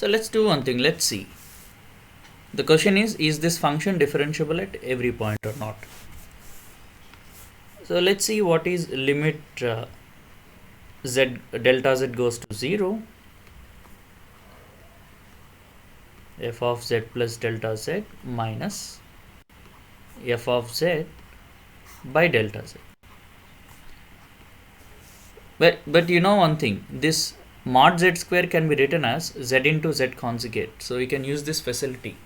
So let's do one thing. Let's see. The question is this function differentiable at every point or not? So let's see what is limit z delta z goes to 0, f of z plus delta z minus f of z by delta z. But you know one thing, this mod z square can be written as z into z conjugate, so you can use this facility.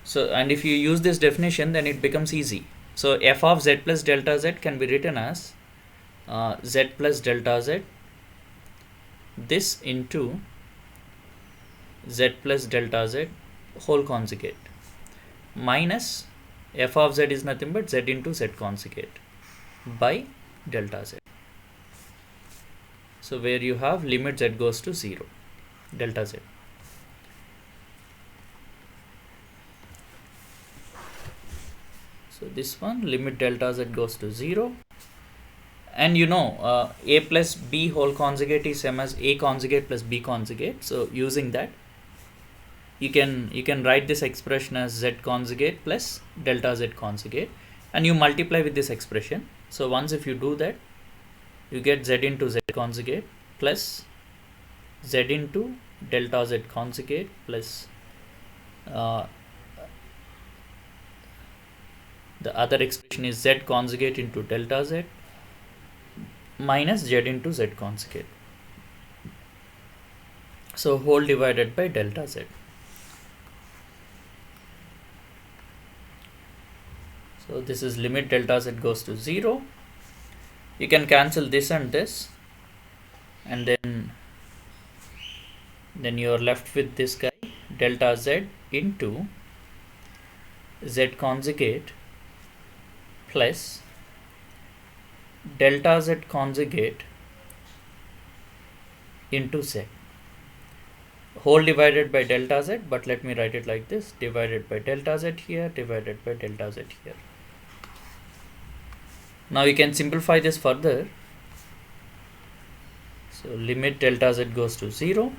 So, and if you use this definition, then it becomes easy. So f of z plus delta z can be written as z plus delta z, this into z plus delta z whole conjugate, minus f of z is nothing but z into z conjugate by delta z. So where you have limit z goes to 0, delta z. So this one, limit delta z goes to 0. And you know, a plus b whole conjugate is same as a conjugate plus b conjugate. So using that, you can write this expression as z conjugate plus delta z conjugate, and you multiply with this expression. So once if you do that, you get z into z conjugate plus z into delta z conjugate plus the other expression is z conjugate into delta z minus z into z conjugate. So whole divided by delta z. So this is limit delta z goes to 0. You can cancel this and this, and then you are left with this guy, delta z into z conjugate plus delta z conjugate into z, whole divided by delta z, but let me write it like this, divided by delta z here, divided by delta z here. Now you can simplify this further. So limit delta z goes to 0.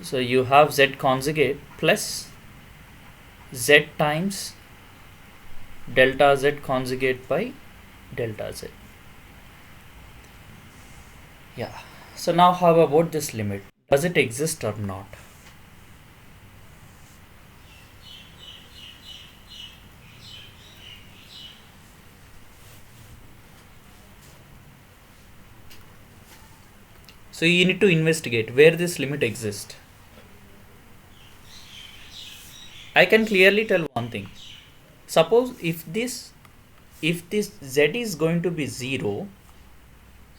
So you have z conjugate plus z times delta z conjugate by delta z. Yeah. So now how about this limit? Does it exist or not? So you need to investigate where this limit exists. I can clearly tell one thing. Suppose if this z is going to be 0,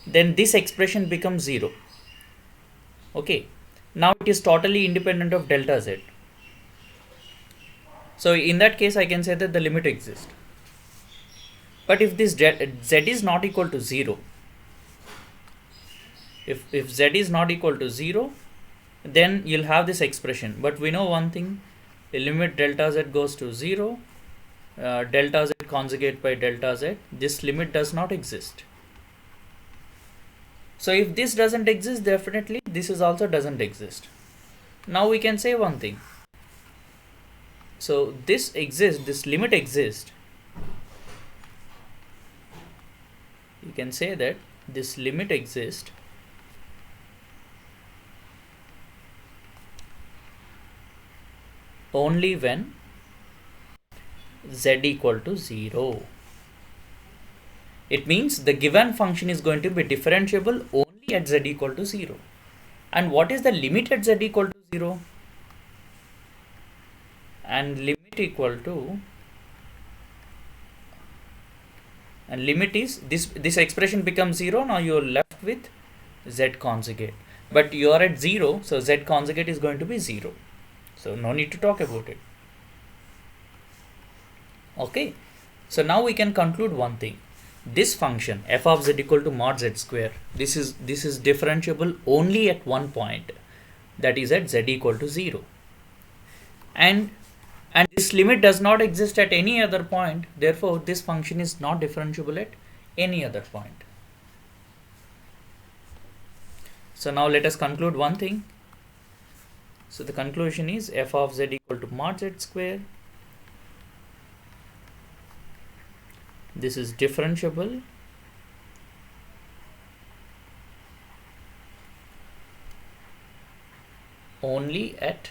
then this expression becomes 0. Okay. Now it is totally independent of delta z. So in that case, I can say that the limit exists. But if this z is not equal to 0, if z is not equal to 0, then you'll have this expression. But we know one thing, the limit delta z goes to 0, delta z conjugate by delta z, this limit does not exist. So if this doesn't exist, definitely this is also doesn't exist. Now we can say one thing. So this exists, this limit exists. You can say that this limit exists only when z equal to 0. It means the given function is going to be differentiable only at z equal to 0. And what is the limit at z equal to 0? And limit equal to, and limit is this expression becomes 0. Now you are left with z conjugate, but you are at 0, so z conjugate is going to be 0. So no need to talk about it. Okay. So now we can conclude one thing. This function f of z equal to mod z square, this is differentiable only at one point, that is at z equal to 0. And this limit does not exist at any other point. Therefore, this function is not differentiable at any other point. So now let us conclude one thing. So the conclusion is f of z equal to mod z square. This is differentiable only at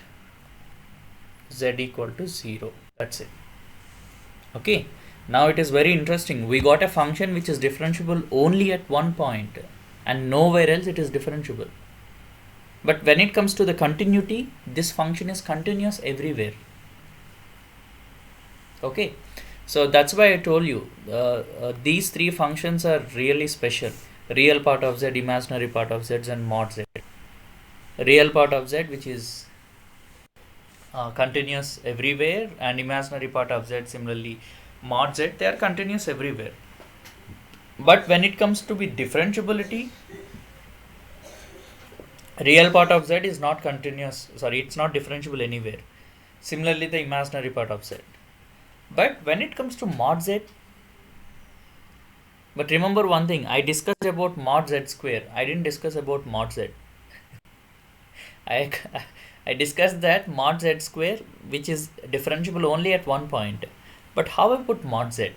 z equal to 0. That's it. Okay. Now it is very interesting. We got a function which is differentiable only at one point and nowhere else it is differentiable. But when it comes to the continuity, this function is continuous everywhere. Okay. So that's why I told you these three functions are really special. Real part of z, imaginary part of z, and mod z. Real part of z, which is continuous everywhere, and imaginary part of z, similarly mod z, they are continuous everywhere. But when it comes to be differentiability, real part of z is not continuous, sorry, it's not differentiable anywhere. Similarly, the imaginary part of z. But when it comes to mod z, but remember one thing, I discussed about mod z square, I didn't discuss about mod z. I discussed that mod z square, which is differentiable only at one point. But how about mod z?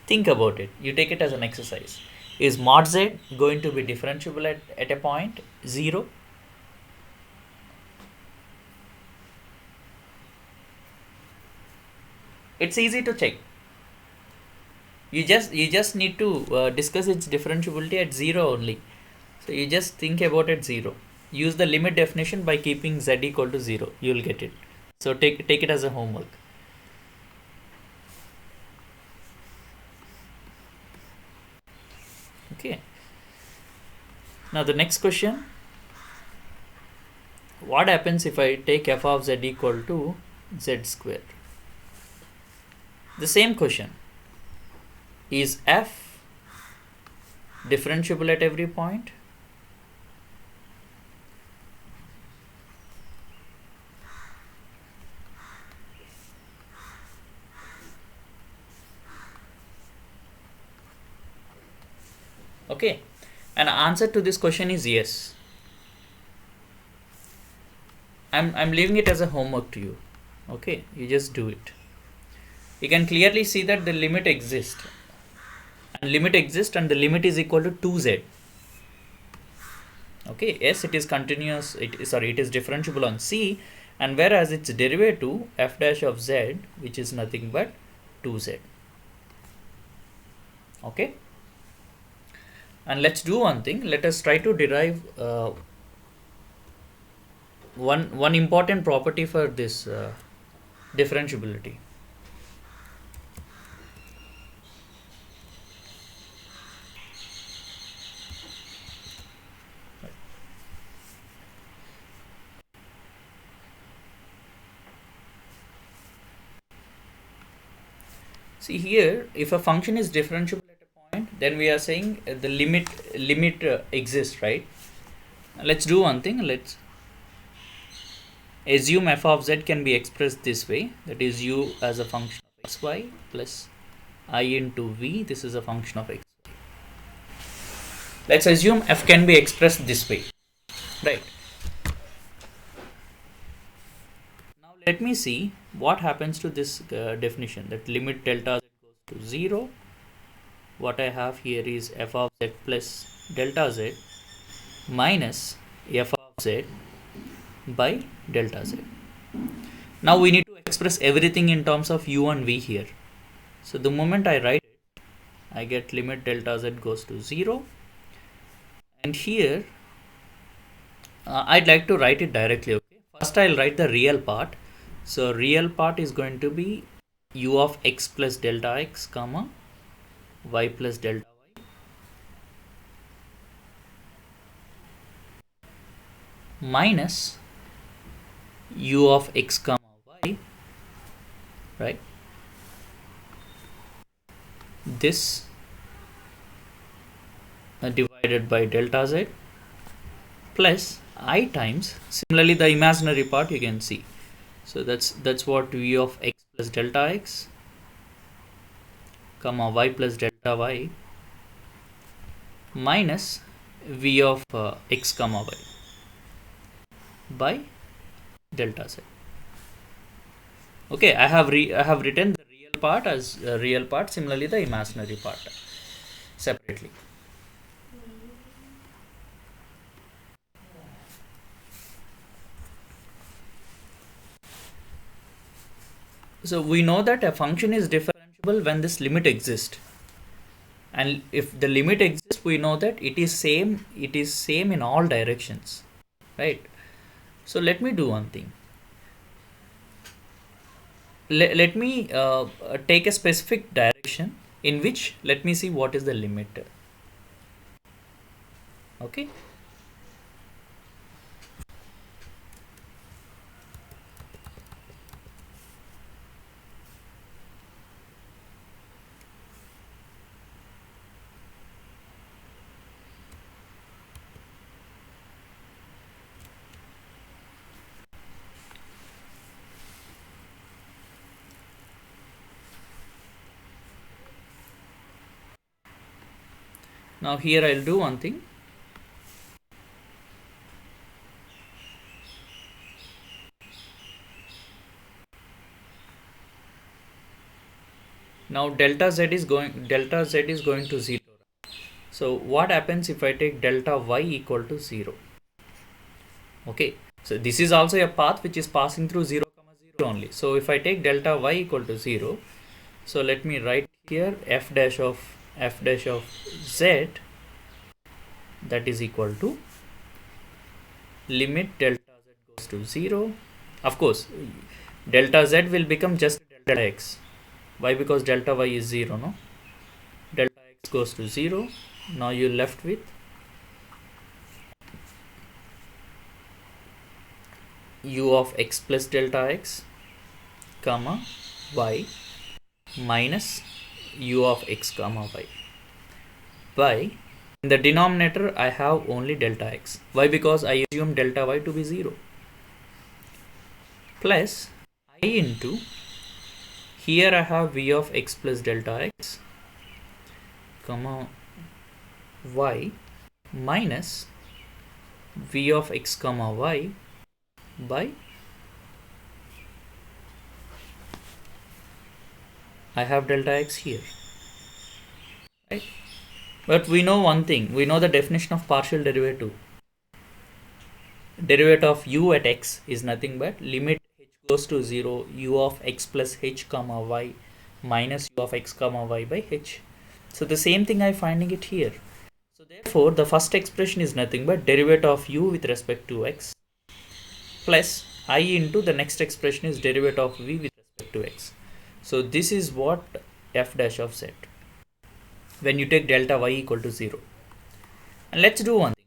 Think about it. You take it as an exercise. Is mod z going to be differentiable at a point 0? It's easy to check. You just need to discuss its differentiability at 0 only. So you just think about it 0. Use the limit definition by keeping z equal to 0. You will get it. So take it as a homework. Okay. Now the next question. What happens if I take f of z equal to z square? The same question. Is f differentiable at every point? Okay, and answer to this question is yes. I'm leaving it as a homework to you. Okay, you just do it. You can clearly see that the limit exists, and the limit is equal to 2z. Okay, yes, it is continuous. It is differentiable on C, and whereas its derivative f dash of z, which is nothing but 2z. Okay. And let's do one thing. Let us try to derive one important property for this differentiability. See here, if a function is differentiable at a point, then we are saying the limit exists, right? Let's do one thing. Let's assume f of z can be expressed this way, that is u as a function of xy plus I into v. This is a function of xy. Let's assume f can be expressed this way, right? Now let me see what happens to this definition, that limit delta z goes to 0. What I have here is f of z plus delta z minus f of z by delta z. Now we need to express everything in terms of u and v here. So the moment I write it, I get limit delta z goes to 0. And here I'd like to write it directly. Okay, first I'll write the real part. So real part is going to be u of x plus delta x comma y plus delta y minus u of x comma y, right? This divided by delta z plus I times, similarly the imaginary part you can see. So that's what v of x plus delta x comma y plus delta y minus v of x comma y by delta z. Okay, I have written the real part as real part, similarly the imaginary part separately. So we know that a function is differentiable when this limit exists, and if the limit exists, we know that it is same in all directions, right? So let me do one thing. Let me take a specific direction in which, let me see what is the limit. Okay, now here I'll do one thing. Now delta z is going to 0. So what happens if I take delta y equal to 0? Okay, so this is also a path which is passing through 0 comma 0 only. So if I take delta y equal to 0, so let me write here f dash of z, that is equal to limit delta z goes to 0. Of course, delta z will become just delta x. Why? Because delta y is 0, no? Delta x goes to 0. Now you're left with u of x plus delta x comma y minus u of x comma y by, in the denominator I have only delta x. Why? Because I assume delta y to be 0, plus I into, here I have v of x plus delta x comma y minus v of x comma y by, I have delta x here, right? But we know one thing, we know the definition of partial derivative. Derivative of u at x is nothing but limit h goes to 0 u of x plus h comma y minus u of x comma y by h. So the same thing I'm finding it here. So therefore the first expression is nothing but derivative of u with respect to x plus I into the next expression is derivative of v with respect to x. So this is what f dash of z when you take delta y equal to 0. And let's do one thing.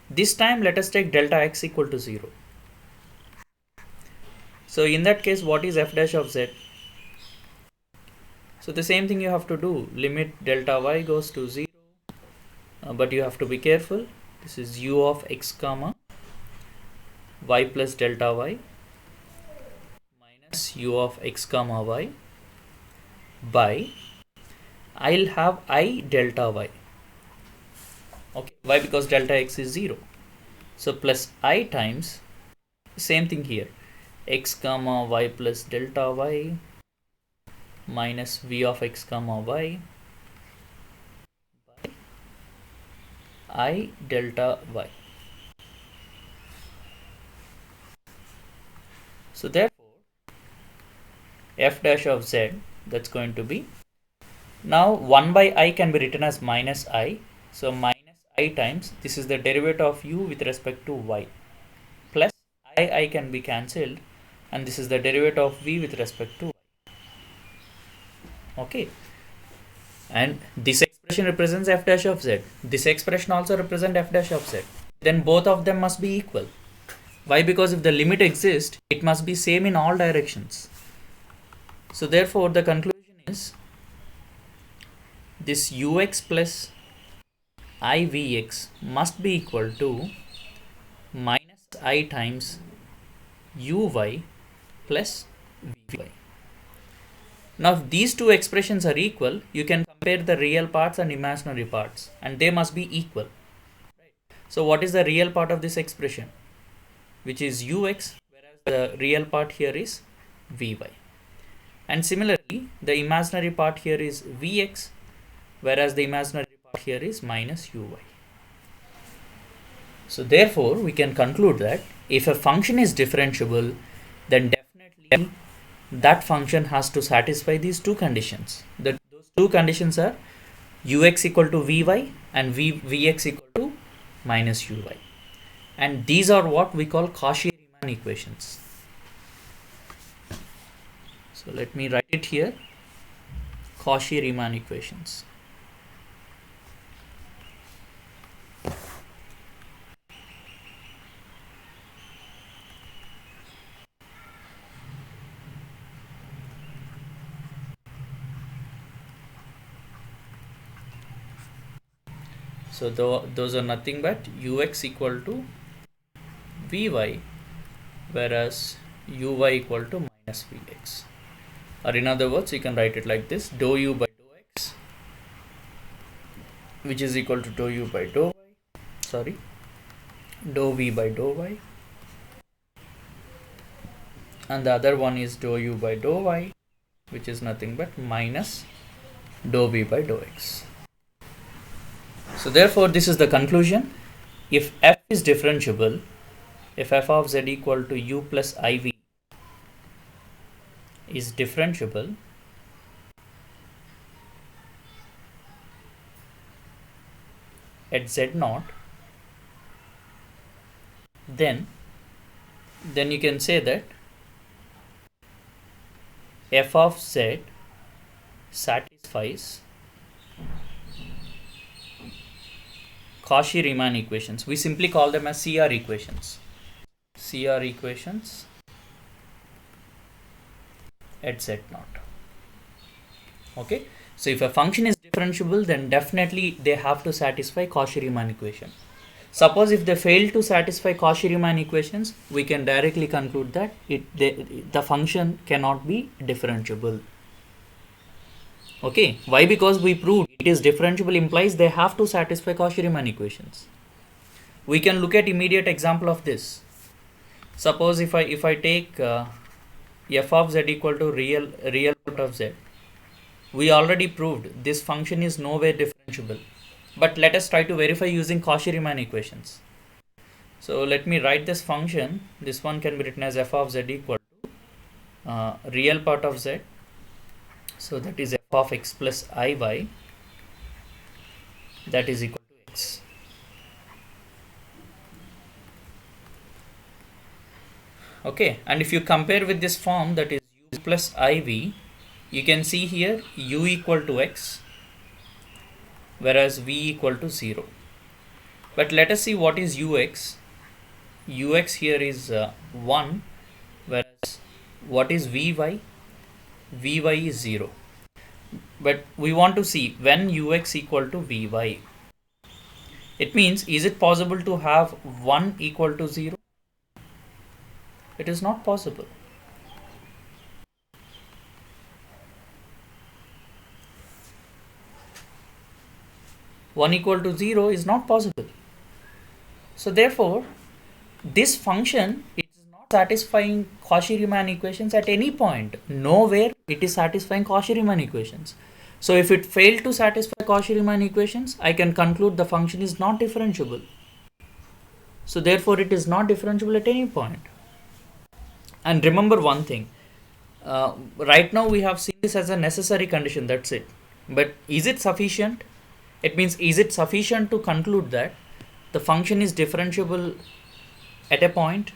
This time let us take delta x equal to 0. So in that case, what is f dash of z? So the same thing you have to do, limit delta y goes to 0, but you have to be careful. This is u of x comma y plus delta y minus u of x comma y by, I'll have I delta y. Okay, why? Because delta x is 0. So plus I times, same thing here, x comma y plus delta y minus v of x comma y by I delta y. So therefore f dash of z, that's going to be, now 1 by I can be written as minus I. So minus I times, this is the derivative of u with respect to y, plus I can be cancelled, and this is the derivative of v with respect to y. Okay, and this expression represents f dash of z. This expression also represents f dash of z. Then both of them must be equal. Why? Because if the limit exists, it must be same in all directions. So therefore the conclusion is this ux plus ivx must be equal to minus I times uy plus vy. Now if these two expressions are equal, you can compare the real parts and imaginary parts, and they must be equal. So what is the real part of this expression? Which is ux, whereas the real part here is vy. And similarly, the imaginary part here is vx, whereas the imaginary part here is minus uy. So therefore, we can conclude that if a function is differentiable, then definitely that function has to satisfy these two conditions. Those two conditions are ux equal to vy and vx equal to minus uy. And these are what we call Cauchy-Riemann equations. So let me write it here. Cauchy-Riemann equations. So those are nothing but ux equal to vy, whereas uy equal to minus vx. Or in other words, you can write it like this: dou u by dou x, which is equal to dou u by dou y, dou v by dou y, and the other one is dou u by dou y, which is nothing but minus dou v by dou x. So therefore, this is the conclusion. If f is differentiable, if f of z equal to u plus iv is differentiable, at z naught, then you can say that f of z satisfies Cauchy-Riemann equations. We simply call them as CR equations. CR equations at z naught. Okay. So if a function is differentiable, then definitely they have to satisfy Cauchy-Riemann equation. Suppose if they fail to satisfy Cauchy-Riemann equations, we can directly conclude that the function cannot be differentiable. Okay, why? Because we proved it is differentiable implies they have to satisfy Cauchy-Riemann equations. We can look at immediate example of this. Suppose if I take f of z equal to real part of z, we already proved this function is nowhere differentiable. But let us try to verify using Cauchy-Riemann equations. So let me write this function. This one can be written as f of z equal to real part of z. So that is f of x plus iy, that is equal to x. Okay, and if you compare with this form, that is u plus iv, you can see here u equal to x, whereas v equal to 0. But let us see what is ux. Ux here is 1, whereas what is vy? Vy is 0. But we want to see when ux equal to vy. It means, is it possible to have 1 equal to 0? It is not possible. One equal to 0 is not possible. So therefore, this function is not satisfying Cauchy-Riemann equations at any point. Nowhere it is satisfying Cauchy-Riemann equations. So if it failed to satisfy Cauchy-Riemann equations, I can conclude the function is not differentiable. So therefore, it is not differentiable at any point. And remember one thing, right now we have seen this as a necessary condition, that's it. But is it sufficient? It means, is it sufficient to conclude that the function is differentiable at a point?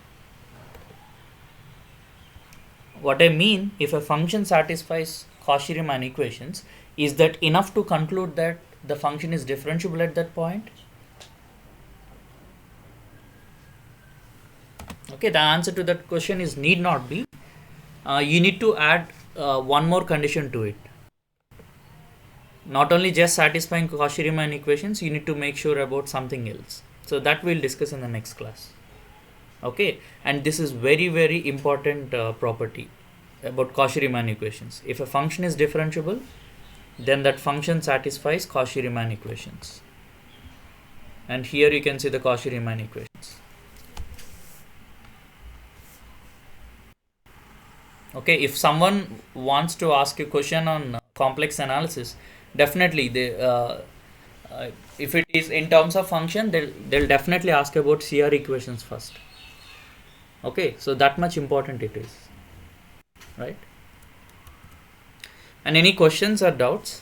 What I mean, if a function satisfies Cauchy-Riemann equations, is that enough to conclude that the function is differentiable at that point? Okay, the answer to that question is need not be. You need to add one more condition to it. Not only just satisfying Cauchy-Riemann equations, you need to make sure about something else. So that we'll discuss in the next class. Okay, and this is very, very important property about Cauchy-Riemann equations. If a function is differentiable, then that function satisfies Cauchy-Riemann equations. and here you can see the Cauchy-Riemann equations. Okay, if someone wants to ask a question on complex analysis, definitely if it is in terms of function, they'll definitely ask about CR equations first. Okay, so that much important it is, right? And any questions or doubts?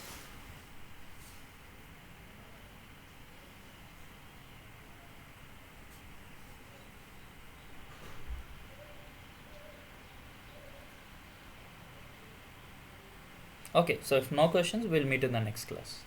Okay, so if no questions, we'll meet in the next class.